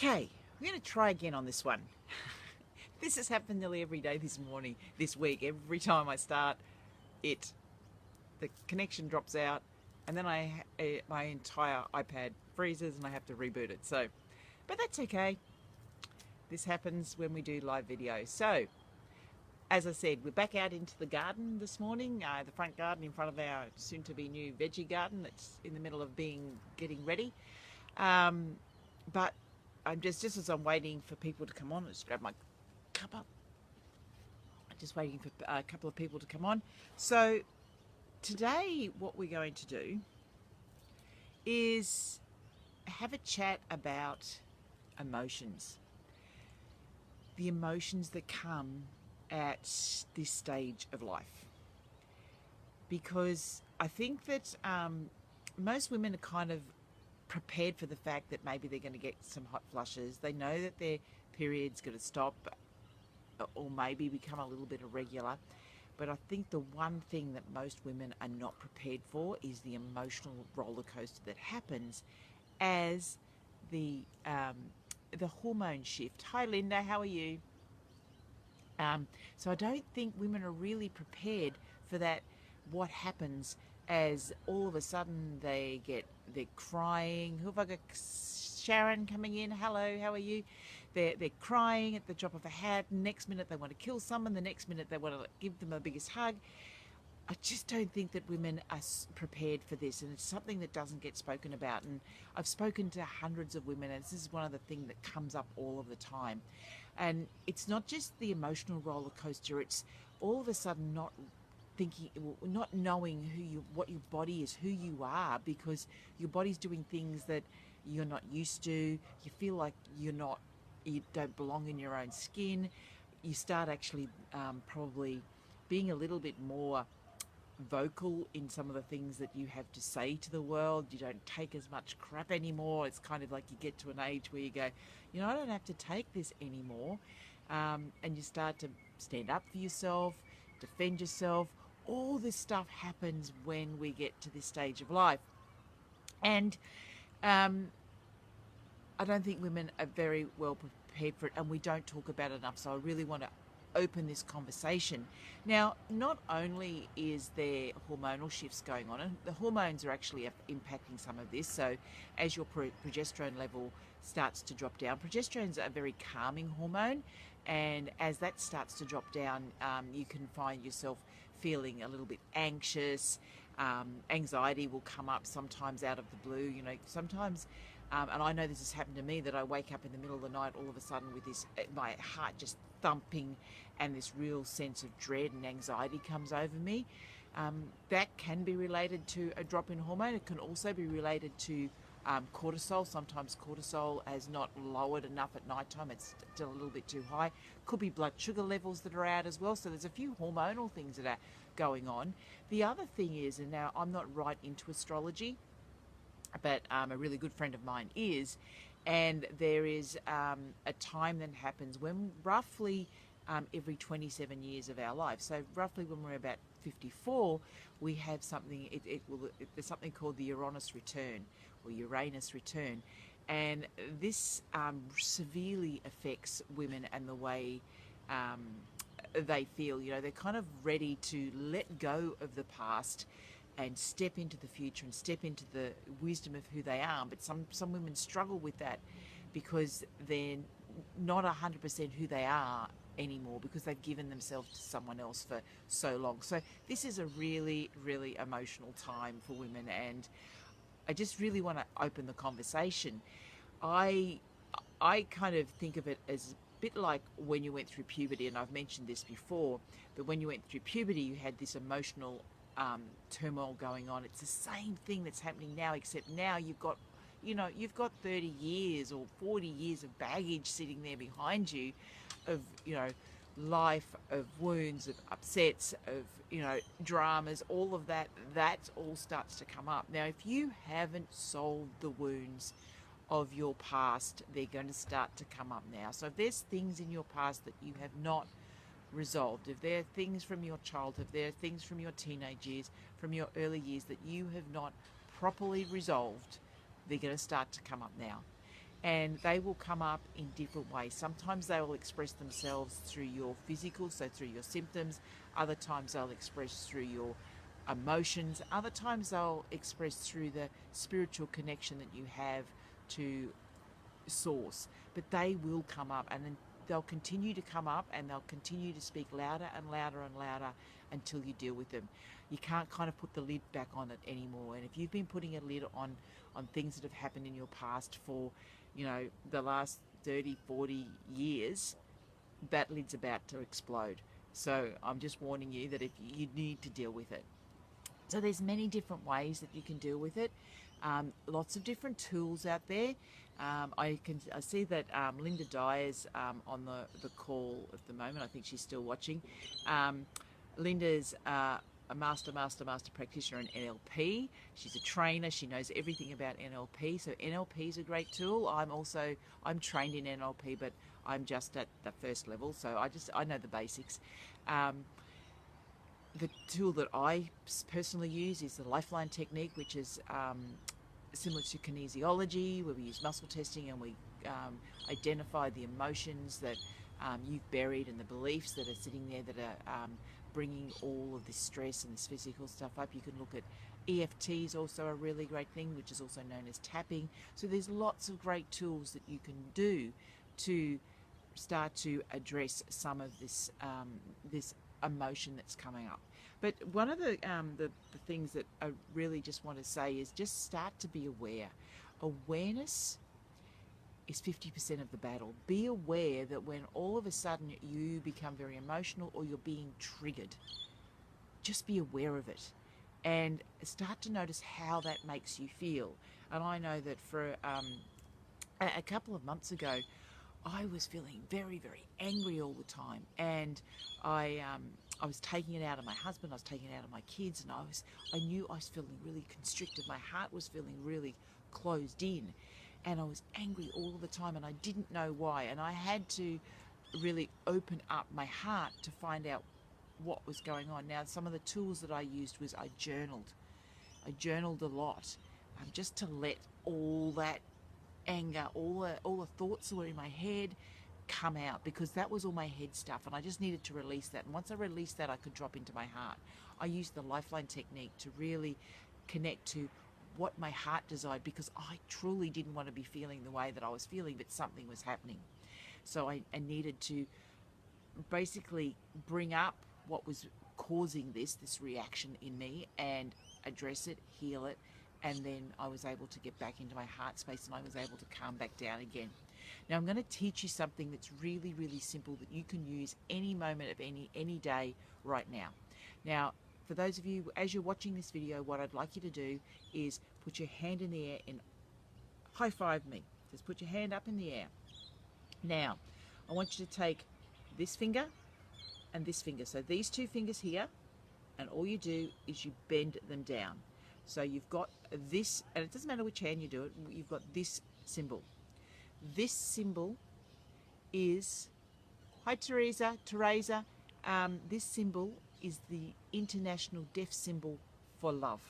Okay, we're going to try again on this one. This has happened nearly every day this week. Every time I start it, the connection drops out, and then my entire iPad freezes and I have to reboot it. So, but that's okay. This happens when we do live video. So, as I said, we're back out into the garden this morning, the front garden in front of our soon-to-be new veggie garden that's in the middle of getting ready. But I'm just as I'm waiting for people to come on, I'll just grab my cup up. I'm just waiting for a couple of people to come on. So today what we're going to do is have a chat about emotions. The emotions that come at this stage of life. Because I think that most women are kind of prepared for the fact that maybe they're going to get some hot flushes. They know that their period's going to stop or maybe become a little bit irregular. But I think the one thing that most women are not prepared for is the emotional roller coaster that happens as the hormone shift. Hi Linda, how are you? So I don't think women are really prepared for that, what happens as all of a sudden they're crying. Who have I got? Sharon coming in. Hello, how are you? They're crying at the drop of a hat. Next minute they want to kill someone. The next minute they want to give them the biggest hug. I just don't think that women are prepared for this, and it's something that doesn't get spoken about. And I've spoken to hundreds of women, and this is one of the things that comes up all of the time. And it's not just the emotional roller coaster, it's all of a sudden not knowing what your body is, who you are, because your body's doing things that you're not used to. You feel like you don't belong in your own skin. You start actually probably being a little bit more vocal in some of the things that you have to say to the world. You don't take as much crap anymore. It's kind of like you get to an age where you go, I don't have to take this anymore. And you start to stand up for yourself, defend yourself. All this stuff happens when we get to this stage of life. And I don't think women are very well prepared for it, and we don't talk about it enough. So I really want to open this conversation. Now, not only is there hormonal shifts going on, and the hormones are actually impacting some of this. So as your progesterone level starts to drop down, progesterone's a very calming hormone, and as that starts to drop down, you can find yourself feeling a little bit anxious. Anxiety will come up sometimes out of the blue. Sometimes and I know this has happened to me, that I wake up in the middle of the night all of a sudden with my heart just thumping, and this real sense of dread and anxiety comes over me. That can be related to a drop in hormone. It can also be related to cortisol. Sometimes cortisol has not lowered enough at nighttime. It's still a little bit too high. Could be blood sugar levels that are out as well. So there's a few hormonal things that are going on. The other thing is, and now I'm not right into astrology, but a really good friend of mine is, and there is a time that happens when roughly every 27 years of our life. So roughly when we're about 54, we have something, there's something called the Uranus return, or Uranus return. And this severely affects women and the way they feel. They're kind of ready to let go of the past and step into the future and step into the wisdom of who they are. But some women struggle with that because they're not 100% who they are anymore, because they've given themselves to someone else for so long. So this is a really, really emotional time for women, and I just really want to open the conversation. I kind of think of it as a bit like when you went through puberty, and I've mentioned this before, but when you went through puberty, you had this emotional turmoil going on. It's the same thing that's happening now, except now you've got 30 years or 40 years of baggage sitting there behind you, of life, of wounds, of upsets, of dramas, all of that all starts to come up. Now, if you haven't solved the wounds of your past, they're going to start to come up now. So if there's things in your past that you have not resolved, if there are things from your childhood, if there are things from your teenage years, from your early years that you have not properly resolved, they're going to start to come up now. and they will come up in different ways. Sometimes they will express themselves through your physical, so through your symptoms. Other times they'll express through your emotions. Other times they'll express through the spiritual connection that you have to source. But they will come up, and then they'll continue to come up, and they'll continue to speak louder and louder and louder until you deal with them. You can't kind of put the lid back on it anymore. And if you've been putting a lid on things that have happened in your past for, the last 30, 40 years, that lid's about to explode. So I'm just warning you that if you need to deal with it. So there's many different ways that you can deal with it. Lots of different tools out there. I see that Linda Dyer's on the call at the moment. I think she's still watching. Linda's a master practitioner in NLP. She's a trainer. She knows everything about NLP. So NLP is a great tool. I'm trained in NLP, but I'm just at the first level. So I know the basics. The tool that I personally use is the Lifeline technique, which is similar to kinesiology, where we use muscle testing and we identify the emotions that you've buried and the beliefs that are sitting there that are bringing all of this stress and this physical stuff up. You can look at EFT is also a really great thing, which is also known as tapping. So there's lots of great tools that you can do to start to address some of this this emotion that's coming up. But one of the things that I really just want to say is just start to be aware. Awareness is 50% of the battle. Be aware that when all of a sudden you become very emotional or you're being triggered, just be aware of it and start to notice how that makes you feel. And I know that for a couple of months ago, I was feeling very, very angry all the time, and I was taking it out of my husband, I was taking it out of my kids, and I knew I was feeling really constricted. My heart was feeling really closed in, and I was angry all the time, and I didn't know why. And I had to really open up my heart to find out what was going on. Now, some of the tools that I used was I journaled. I journaled a lot, just to let all that anger, all the thoughts that were in my head come out, because that was all my head stuff, and I just needed to release that. And once I released that, I could drop into my heart. I used the Lifeline technique to really connect to what my heart desired, because I truly didn't want to be feeling the way that I was feeling, but something was happening. So I needed to basically bring up what was causing this reaction in me and address it, heal it, and then I was able to get back into my heart space, and I was able to calm back down again. Now I'm going to teach you something that's really, really simple that you can use any moment of any day right now. Now, for those of you, as you're watching this video, what I'd like you to do is put your hand in the air and high five me. Just put your hand up in the air. Now, I want you to take this finger and this finger. So these two fingers here, and all you do is you bend them down. So you've got this, and it doesn't matter which hand you do it, you've got this symbol. This symbol is, hi Teresa, this symbol is the international deaf symbol for love.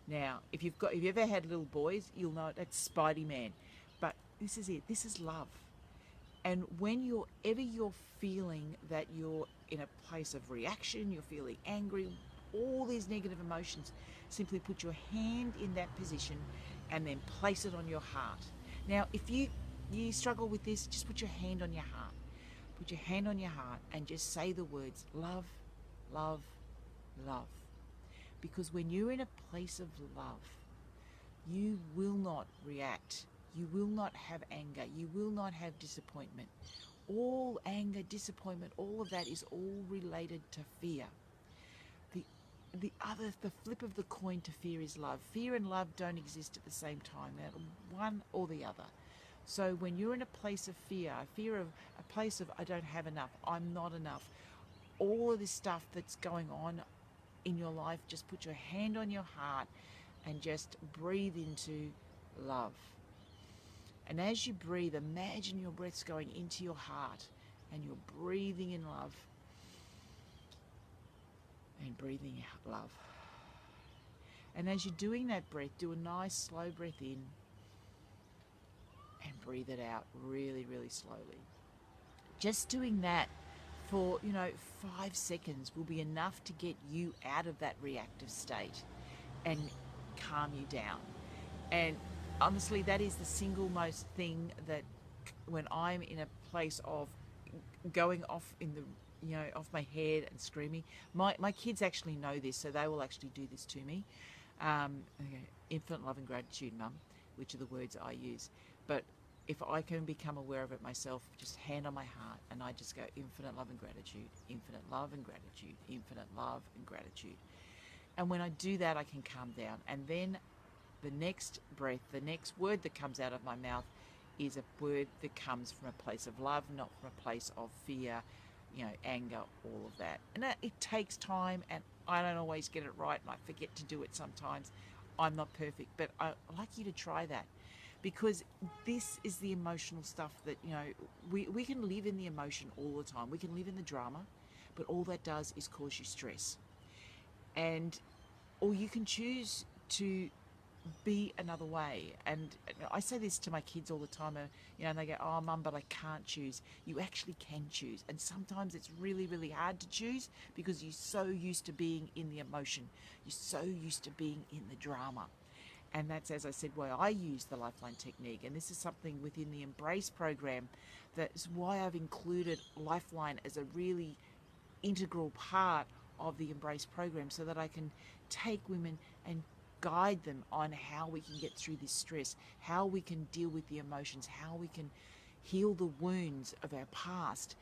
Now, if you've ever had little boys, you'll know that's Spidey Man. But this is it, this is love. And whenever you're feeling that you're in a place of reaction, you're feeling angry, all these negative emotions, simply put your hand in that position and then place it on your heart. Now, if you struggle with this, just put your hand on your heart. Put your hand on your heart and just say the words love, love, love. Because when you're in a place of love, you will not react. You will not have anger. You will not have disappointment. All anger, disappointment, all of that is all related to fear. The flip of the coin to fear is love. Fear and love don't exist at the same time. They're one or the other. So when you're in a place of fear, a place of I don't have enough, I'm not enough, all of this stuff that's going on in your life, just put your hand on your heart and just breathe into love. And as you breathe, imagine your breath's going into your heart and you're breathing in love and breathing out love. And as you're doing that breath, do a nice slow breath in and breathe it out really, really slowly. Just doing that for, 5 seconds will be enough to get you out of that reactive state and calm you down. And honestly, that is the single most thing that when I'm in a place of going off in the off my head and screaming, my kids actually know this, so they will actually do this to me. Okay, infinite love and gratitude, mum, which are the words I use. But if I can become aware of it myself, just hand on my heart, and I just go infinite love and gratitude, infinite love and gratitude, infinite love and gratitude. And when I do that, I can calm down. And then the next breath, the next word that comes out of my mouth is a word that comes from a place of love, not from a place of fear, anger, all of that. And it takes time, and I don't always get it right, and I forget to do it sometimes. I'm not perfect, but I'd like you to try that, because this is the emotional stuff that, we can live in the emotion all the time. We can live in the drama, but all that does is cause you stress. And, or you can choose to be another way. And I say this to my kids all the time, and they go, oh, mum, but I can't choose. You actually can choose. And sometimes it's really, really hard to choose because you're so used to being in the emotion. You're so used to being in the drama. And that's, as I said, why I use the Lifeline technique. And this is something within the Embrace program. That's why I've included Lifeline as a really integral part of the Embrace program, so that I can take women and guide them on how we can get through this stress, how we can deal with the emotions, how we can heal the wounds of our past.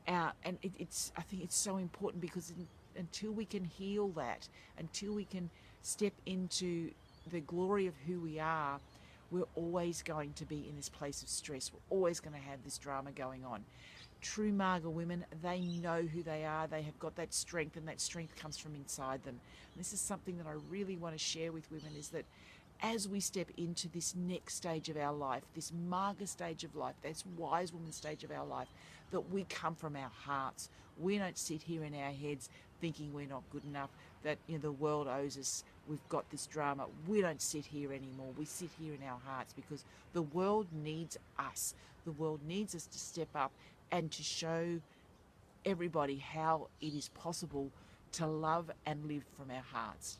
And I think it's so important, because until we can heal that, until we can step into the glory of who we are, we're always going to be in this place of stress. We're always going to have this drama going on. True Marga women, they know who they are. They have got that strength, and that strength comes from inside them. And this is something that I really want to share with women, is that as we step into this next stage of our life, this Marga stage of life, this wise woman stage of our life, that we come from our hearts. We don't sit here in our heads thinking we're not good enough, that the world owes us, we've got this drama. We don't sit here anymore. We sit here in our hearts, because the world needs us. The world needs us to step up and to show everybody how it is possible to love and live from our hearts.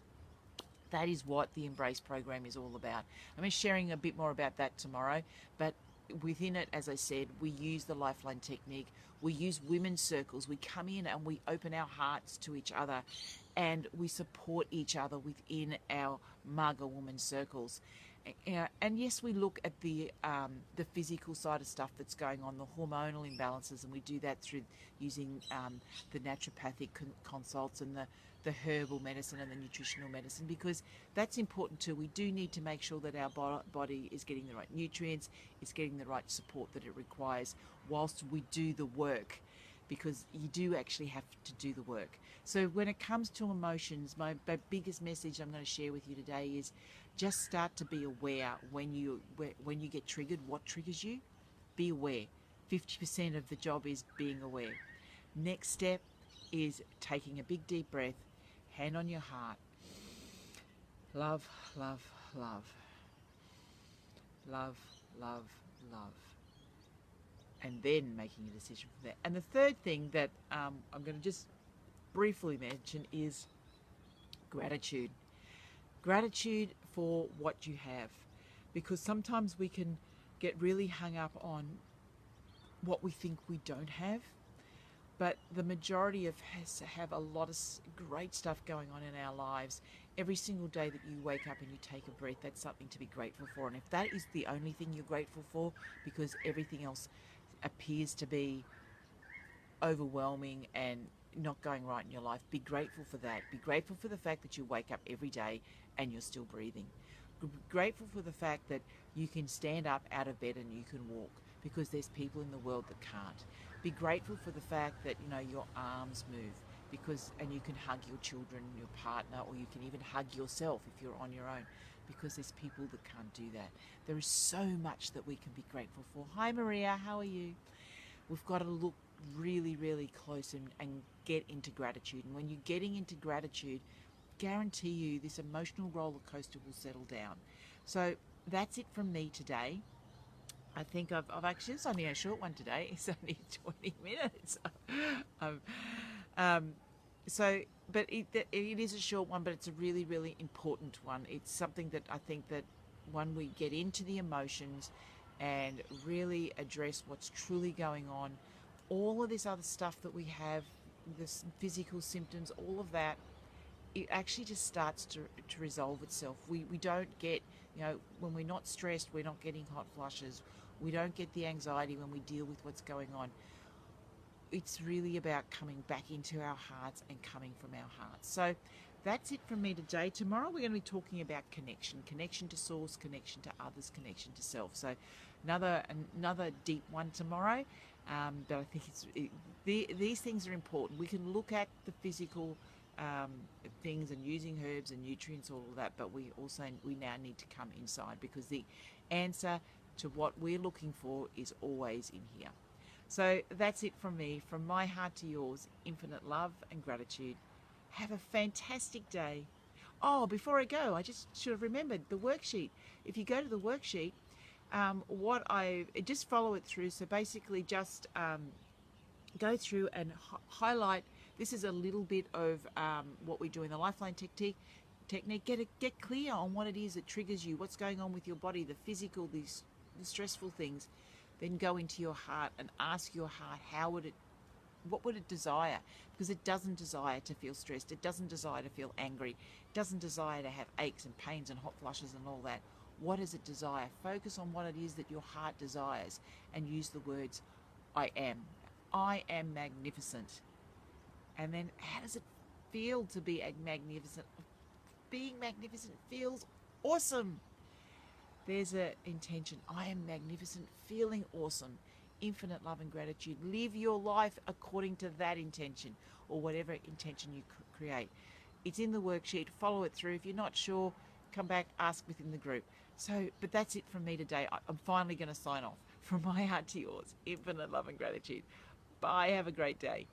That is what the Embrace program is all about. I'm sharing a bit more about that tomorrow, but within it, as I said, we use the Lifeline technique. We use women's circles. We come in and we open our hearts to each other, and we support each other within our Marga woman circles. And yes, we look at the physical side of stuff that's going on, the hormonal imbalances, and we do that through using the naturopathic consults and the herbal medicine and the nutritional medicine, because that's important too. We do need to make sure that our body is getting the right nutrients, it's getting the right support that it requires whilst we do the work, because you do actually have to do the work. So when it comes to emotions, my biggest message I'm going to share with you today is just start to be aware when you get triggered. What triggers you? Be aware. 50% of the job is being aware. Next step is taking a big deep breath, hand on your heart. Love, love, love. Love, love, love. And then making a decision from there. And the third thing that I'm going to just briefly mention is gratitude. Gratitude for what you have, because sometimes we can get really hung up on what we think we don't have, but the majority of us have a lot of great stuff going on in our lives. Every single day that you wake up and you take a breath, that's something to be grateful for. And if that is the only thing you're grateful for, because everything else appears to be overwhelming and not going right in your life, be grateful for that. Be grateful for the fact that you wake up every day and you're still breathing. Grateful for the fact that you can stand up out of bed and you can walk, because there's people in the world that can't. Be grateful for the fact that your arms move, and you can hug your children, your partner, or you can even hug yourself if you're on your own, because there's people that can't do that. There is so much that we can be grateful for. Hi Maria, how are you? We've got to look really, really close and get into gratitude. And when you're getting into gratitude, guarantee you this emotional roller coaster will settle down. So that's it from me today. I think I've actually, it's only a short one today. It's only 20 minutes. um, um, so, but it is a short one, but it's a really, really important one. It's something that I think that when we get into the emotions and really address what's truly going on, all of this other stuff that we have, this physical symptoms, all of that, it actually just starts to resolve itself. We don't get, when we're not stressed, we're not getting hot flushes. We don't get the anxiety when we deal with what's going on. It's really about coming back into our hearts and coming from our hearts. So that's it from me today. Tomorrow we're going to be talking about connection to source, connection to others, connection to self. So another deep one tomorrow. But I think these things are important. We can look at the physical things and using herbs and nutrients, all of that, but we now need to come inside, because the answer to what we're looking for is always in here. So that's it from me, from my heart to yours. Infinite love and gratitude. Have a fantastic day. Oh, before I go, I just should have remembered the worksheet. If you go to the worksheet, just follow it through. So basically just go through and highlight. This is a little bit of what we do in the Lifeline technique. Get clear on what it is that triggers you, what's going on with your body, the physical, the stressful things. Then go into your heart and ask your heart, what would it desire? Because it doesn't desire to feel stressed. It doesn't desire to feel angry. It doesn't desire to have aches and pains and hot flushes and all that. What does it desire? Focus on what it is that your heart desires and use the words, I am. I am magnificent. And then how does it feel to be magnificent? Being magnificent feels awesome. There's an intention. I am magnificent, feeling awesome. Infinite love and gratitude. Live your life according to that intention, or whatever intention you create. It's in the worksheet. Follow it through. If you're not sure, come back, ask within the group. So, but that's it from me today. I'm finally going to sign off. From my heart to yours. Infinite love and gratitude. Bye. Have a great day.